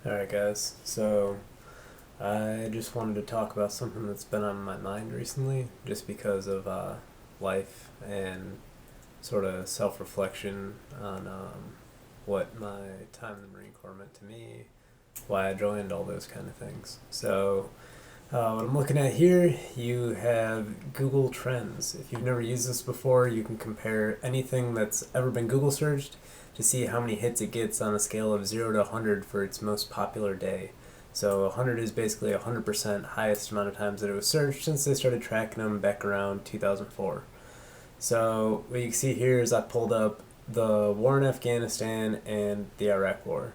Alright, guys. So, I just wanted to talk about something that's been on my mind recently, just because of life and sort of self reflection on what my time in the Marine Corps meant to me, why I joined, all those kind of things. So, what I'm looking at here, you have Google Trends. If you've never used this before, you can compare anything that's ever been Google searched to see how many hits it gets on a scale of 0 to 100 for its most popular day. So 100 is basically 100% highest amount of times that it was searched since they started tracking them back around 2004. So what you can see here is I pulled up the war in Afghanistan and the Iraq War.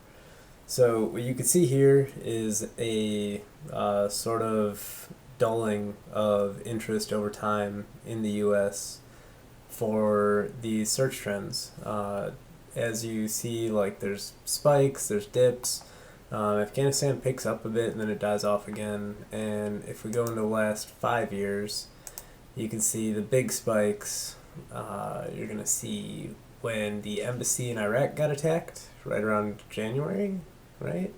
So what you can see here is a sort of dulling of interest over time in the U.S. for the search trends. As you see, like there's spikes, there's dips. Afghanistan picks up a bit and then it dies off again. And if we go into the last 5 years, you can see the big spikes. You're gonna see when the embassy in Iraq got attacked, right around January, right?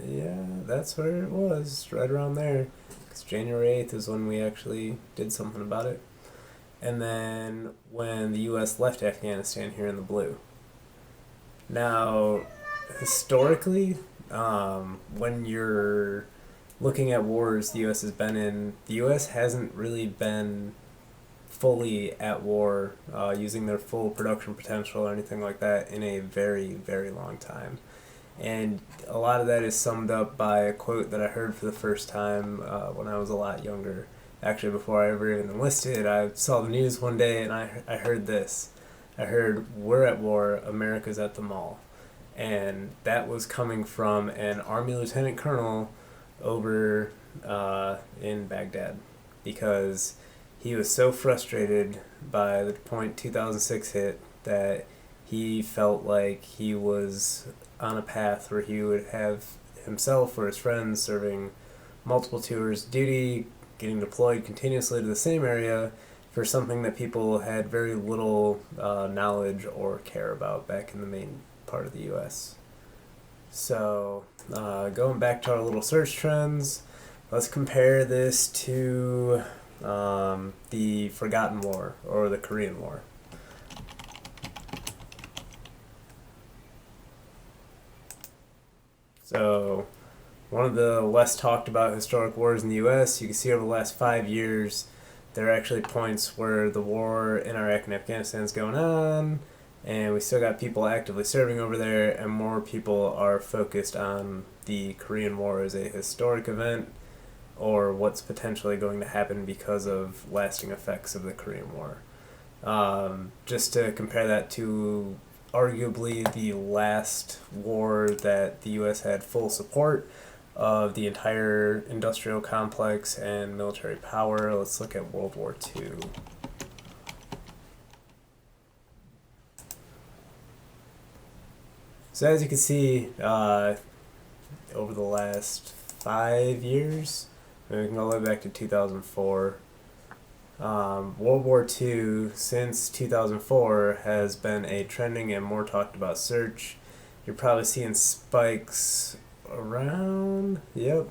Yeah, that's where it was, right around there. Because January 8th is when we actually did something about it. And then when the U.S. left Afghanistan here in the blue. Now, historically, when you're looking at wars the U.S. has been in, the U.S. hasn't really been fully at war, using their full production potential or anything like that in a very, very long time. And a lot of that is summed up by a quote that I heard for the first time when I was a lot younger. Actually, before I ever even enlisted, I saw the news one day and I heard this. I heard, "We're at war, America's at the mall." And that was coming from an Army Lieutenant Colonel over in Baghdad, because he was so frustrated by the point 2006 hit that he felt like he was on a path where he would have himself or his friends serving multiple tours of duty, getting deployed continuously to the same area for something that people had very little knowledge or care about back in the main part of the U.S. So, going back to our little search trends, let's compare this to the Forgotten War or the Korean War. So, one of the less talked about historic wars in the U.S., you can see over the last 5 years, there are actually points where the war in Iraq and Afghanistan is going on, and we still got people actively serving over there, and more people are focused on the Korean War as a historic event or what's potentially going to happen because of lasting effects of the Korean War. Just to compare that to arguably the last war that the U.S. had full support of the entire industrial complex and military power, let's look at World War II. So as you can see, over the last 5 years, we can go all the way back to 2004. World War II, since 2004, has been a trending and more talked about search. You're probably seeing spikes around, yep,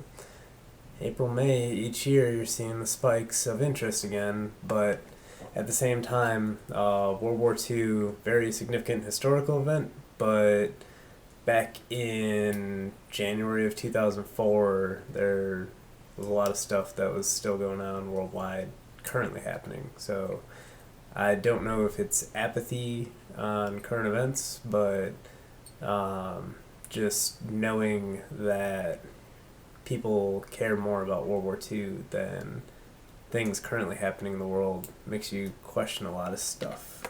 April, May each year. You're seeing the spikes of interest again, but at the same time, World War II, very significant historical event, but back in January of 2004, there was a lot of stuff that was still going on worldwide currently happening. So I don't know if it's apathy on current events, but just knowing that people care more about World War II than things currently happening in the world makes you question a lot of stuff.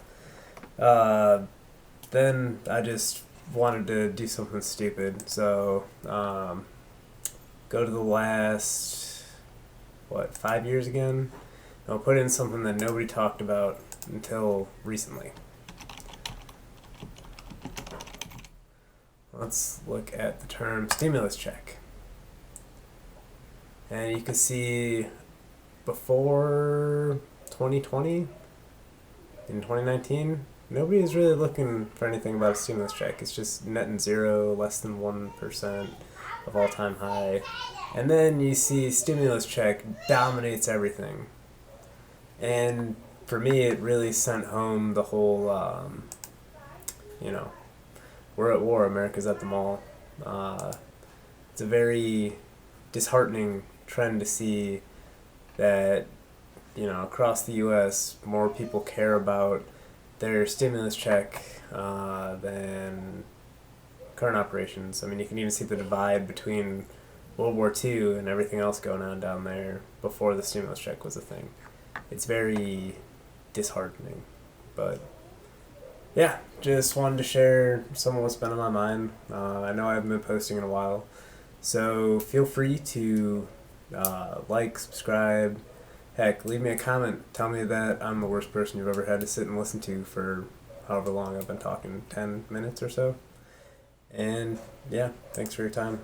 Then I just wanted to do something stupid, so go to the last, 5 years again? I'll put in something that nobody talked about until recently. Let's look at the term stimulus check. And you can see before 2020, in 2019, nobody is really looking for anything about a stimulus check. It's just net and zero, less than 1% of all time high. And then you see stimulus check dominates everything. And for me, it really sent home the whole, you know, we're at war, America's at the mall. Uh, it's a very disheartening trend to see that, across the U.S., more people care about their stimulus check than current operations. I mean, you can even see the divide between World War II and everything else going on down there before the stimulus check was a thing. It's very disheartening. But yeah, just wanted to share some of what's been on my mind. I know I haven't been posting in a while, so feel free to like, subscribe, heck, leave me a comment. Tell me that I'm the worst person you've ever had to sit and listen to for however long I've been talking, 10 minutes or so. And yeah, thanks for your time.